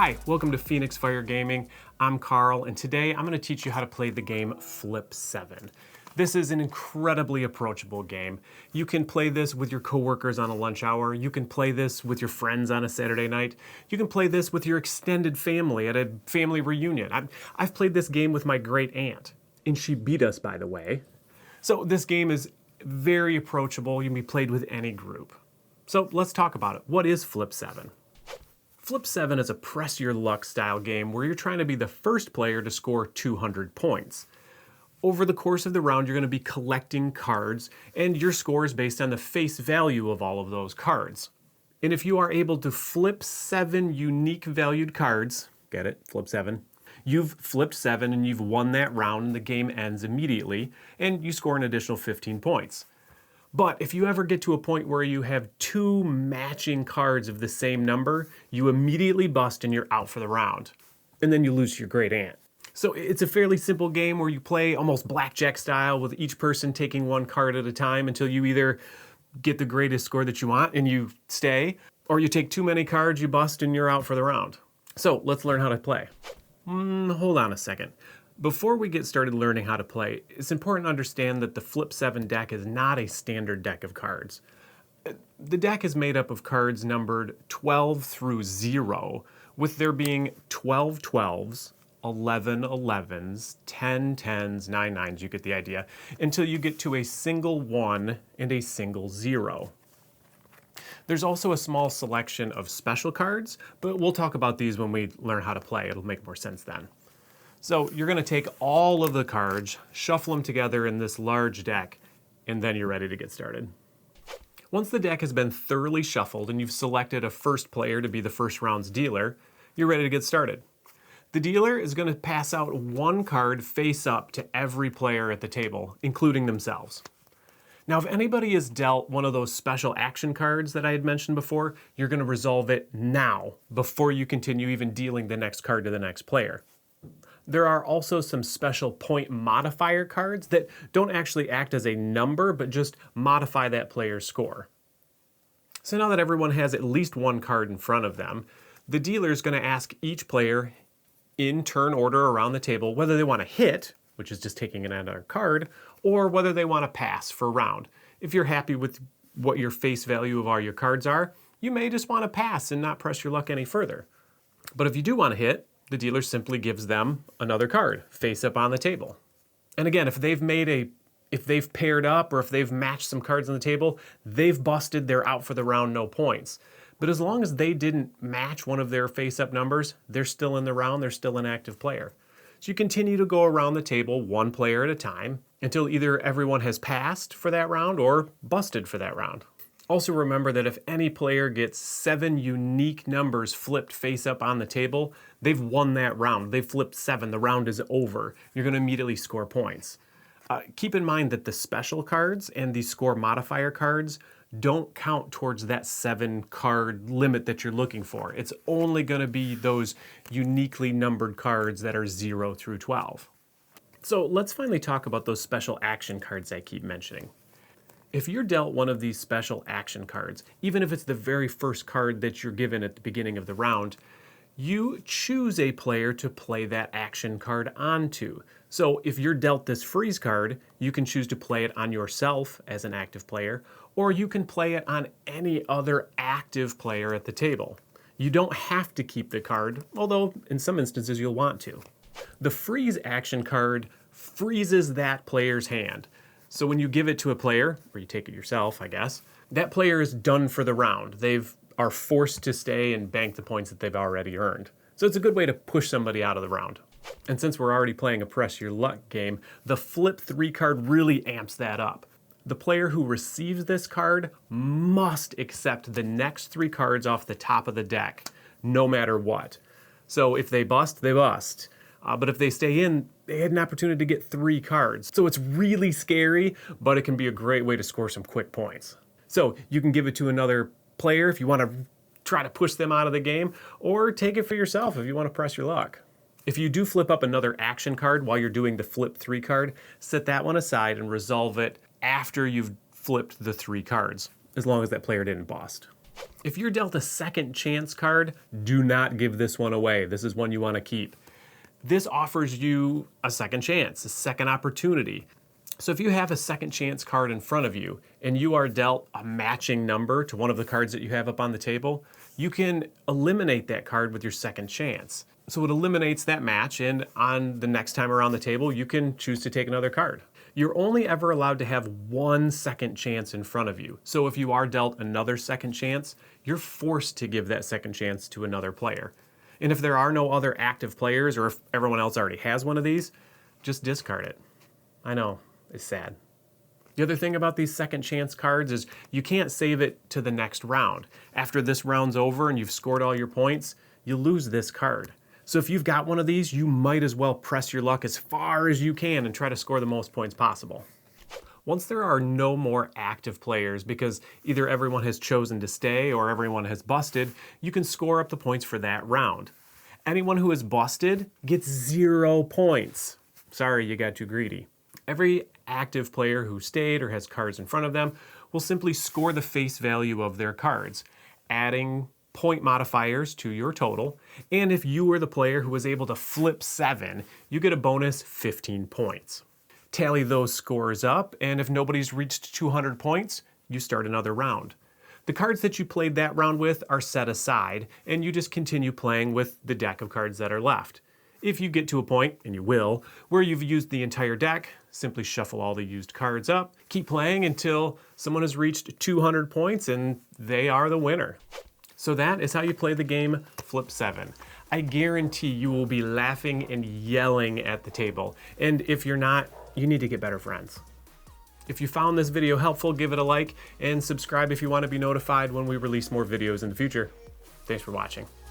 Hi, welcome to Phoenix Fire Gaming. I'm Carl, and today I'm going to teach you how to play the game Flip 7. This is an incredibly approachable game. You can play this with your coworkers on a lunch hour. You can play this with your friends on a Saturday night. You can play this with your extended family at a family reunion. I've played this game with my great aunt, and she beat us, by the way. So this game is very approachable. You can be played with any group. So let's talk about it. What is Flip 7? Flip 7 is a press your luck style game where you're trying to be the first player to score 200 points. Over the course of the round, you're going to be collecting cards, and your score is based on the face value of all of those cards. And if you are able to flip 7 unique valued cards, get it, flip 7, you've flipped 7 and you've won that round and the game ends immediately, and you score an additional 15 points. But if you ever get to a point where you have 2 matching cards of the same number, you immediately bust and you're out for the round. And then you lose to your great aunt. So it's a fairly simple game where you play almost blackjack style with each person taking 1 card at a time until you either get the greatest score that you want and you stay, or you take too many cards, you bust, and you're out for the round. So let's learn how to play. Hold on a second. Before we get started learning how to play, it's important to understand that the Flip 7 deck is not a standard deck of cards. The deck is made up of cards numbered 12 through 0, with there being 12 12s, 11 11s, 10 10s, 9 9s, you get the idea, until you get to a single 1 and a single 0. There's also a small selection of special cards, but we'll talk about these when we learn how to play. It'll make more sense then. So you're going to take all of the cards, shuffle them together in this large deck, and then you're ready to get started. Once the deck has been thoroughly shuffled and you've selected a first player to be the first round's dealer, you're ready to get started. The dealer is going to pass out 1 card face up to every player at the table, including themselves. Now, if anybody is dealt one of those special action cards that I had mentioned before, you're going to resolve it now, before you continue even dealing the next card to the next player. There are also some special point modifier cards that don't actually act as a number, but just modify that player's score. So now that everyone has at least 1 card in front of them, the dealer is going to ask each player in turn order around the table whether they want to hit, which is just taking another card, or whether they want to pass for a round. If you're happy with what your face value of all your cards are, you may just want to pass and not press your luck any further. But if you do want to hit, the dealer simply gives them another card, face up on the table. And again, if they've paired up or if they've matched some cards on the table, they've busted, they're out for the round, no points. But as long as they didn't match one of their face up numbers, they're still in the round, they're still an active player. So you continue to go around the table 1 player at a time until either everyone has passed for that round or busted for that round. Also remember that if any player gets 7 unique numbers flipped face up on the table, they've won that round. They've flipped 7, the round is over. You're going to immediately score points. Keep in mind that the special cards and the score modifier cards don't count towards that 7 card limit that you're looking for. It's only going to be those uniquely numbered cards that are 0 through 12. So let's finally talk about those special action cards I keep mentioning. If you're dealt one of these special action cards, even if it's the very first card that you're given at the beginning of the round, you choose a player to play that action card onto. So if you're dealt this freeze card, you can choose to play it on yourself as an active player, or you can play it on any other active player at the table. You don't have to keep the card, although in some instances you'll want to. The freeze action card freezes that player's hand. So when you give it to a player, or you take it yourself, I guess, that player is done for the round. They are forced to stay and bank the points that they've already earned. So it's a good way to push somebody out of the round. And since we're already playing a press your luck game, the flip 3 card really amps that up. The player who receives this card must accept the next 3 cards off the top of the deck, no matter what. So if they bust, they bust. But if they stay in, they had an opportunity to get 3 cards. So it's really scary, but it can be a great way to score some quick points. So you can give it to another player if you want to try to push them out of the game, or take it for yourself if you want to press your luck. If you do flip up another action card while you're doing the flip 3 card, set that one aside and resolve it after you've flipped the 3 cards, as long as that player didn't bust. If you're dealt a second chance card, do not give this one away. This is one you want to keep. This offers you a second chance, a second opportunity. So if you have a second chance card in front of you and you are dealt a matching number to one of the cards that you have up on the table, you can eliminate that card with your second chance. So it eliminates that match, and on the next time around the table, you can choose to take another card. You're only ever allowed to have one second chance in front of you. So if you are dealt another second chance, you're forced to give that second chance to another player. And if there are no other active players, or if everyone else already has one of these, just discard it. I know, it's sad. The other thing about these second chance cards is you can't save it to the next round. After this round's over and you've scored all your points, you lose this card. So if you've got one of these, you might as well press your luck as far as you can and try to score the most points possible. Once there are no more active players, because either everyone has chosen to stay or everyone has busted, you can score up the points for that round. Anyone who is busted gets 0 points. Sorry, you got too greedy. Every active player who stayed or has cards in front of them will simply score the face value of their cards, adding point modifiers to your total. And if you were the player who was able to flip 7, you get a bonus 15 points. Tally those scores up, and if nobody's reached 200 points, you start another round. The cards that you played that round with are set aside, and you just continue playing with the deck of cards that are left. If you get to a point, and you will, where you've used the entire deck, simply shuffle all the used cards up, keep playing until someone has reached 200 points and they are the winner. So that is how you play the game Flip 7. I guarantee you will be laughing and yelling at the table. And if you're not, you need to get better friends. If you found this video helpful, give it a like and subscribe if you want to be notified when we release more videos in the future. Thanks for watching.